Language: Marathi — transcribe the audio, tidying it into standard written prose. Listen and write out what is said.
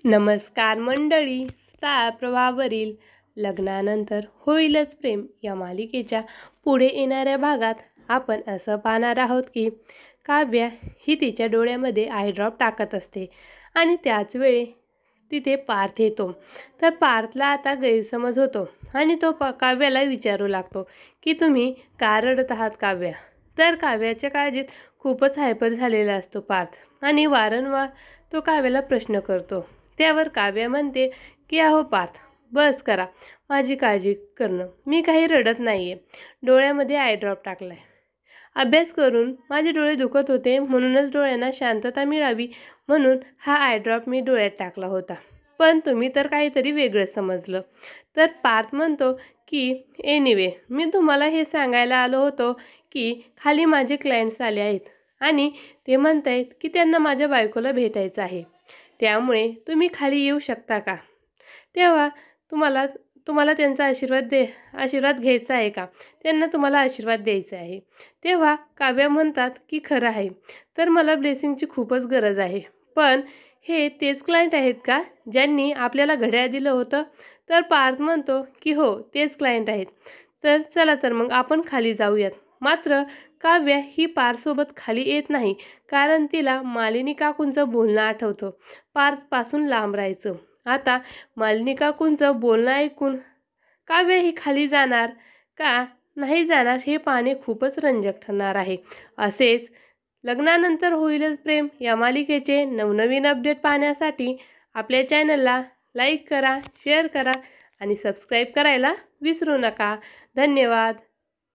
नमस्कार मंडळी. स्टार प्रवाहावरील लग्नानंतर होईलच प्रेम या मालिकेच्या पुढे येणाऱ्या भागात आपण असं पाहणार आहोत की काव्या ही तिच्या डोळ्यामध्ये आय ड्रॉप टाकत असते आणि त्याच वेळी तिथे पार्थ येतो. तर पार्थला आता गैरसमज होतो आणि तो काव्याला विचारू लागतो की तुम्ही का रडत आहात काव्या. तर काव्याच्या काळजीत खूपच हायपर झालेला असतो पार्थ आणि वारंवार तो काव्याला प्रश्न करतो. त्यावर काव्या म्हणते की अहो पार्थ, बस करा माझी काळजी करणं, मी काही रडत नाहीये, डोळ्यामध्ये आय ड्रॉप टाकलाय. अभ्यास करून माझे डोळे दुखत होते, म्हणूनच डोळ्यांना शांतता मिळावी म्हणून हा आय ड्रॉप मी डोळ्यात टाकला होता. पण तुम्ही तर काहीतरी वेगळंच समजलं. तर पार्थ म्हणतो की एनिवे, मी तुम्हाला हे सांगायला आलो होतो की खाली माझे क्लायंट्स आले आहेत आणि ते म्हणतायत की त्यांना माझ्या बायकोला भेटायचं आहे, त्यामुळे तुम्ही खाली येऊ शकता का. तेव्हा तुम्हाला तुम्हाला त्यांचा आशीर्वाद घ्यायचा आहे का, त्यांना तुम्हाला आशीर्वाद द्यायचा आहे. तेव्हा काव्या म्हणतात की खरं आहे, तर मला ब्लेसिंगची खूपच गरज आहे. पण हे तेच क्लायंट आहेत का ज्यांनी आपल्याला घड्याळ दिलं होतं. तर पार्थ म्हणतो की हो, तेच क्लायंट आहेत. तर चला तर मग आपण खाली जाऊयात. मात्र काव्या ही पार्थसोबत खाली येत नाही, कारण तिला मालिनी काकूंचं बोलणं आठवतं. पार्थपासून लांब राहायचं. आता मालिनी काकूंचं बोलणं ऐकून काव्य ही खाली जाणार का नाही जाणार हे पाहणे खूपच रंजक ठरणार आहे. असेच लग्नानंतर होईलच प्रेम या मालिकेचे नवनवीन अपडेट पाहण्यासाठी आपल्या चॅनलला लाईक करा, शेअर करा आणि सबस्क्राईब करायला विसरू नका. धन्यवाद.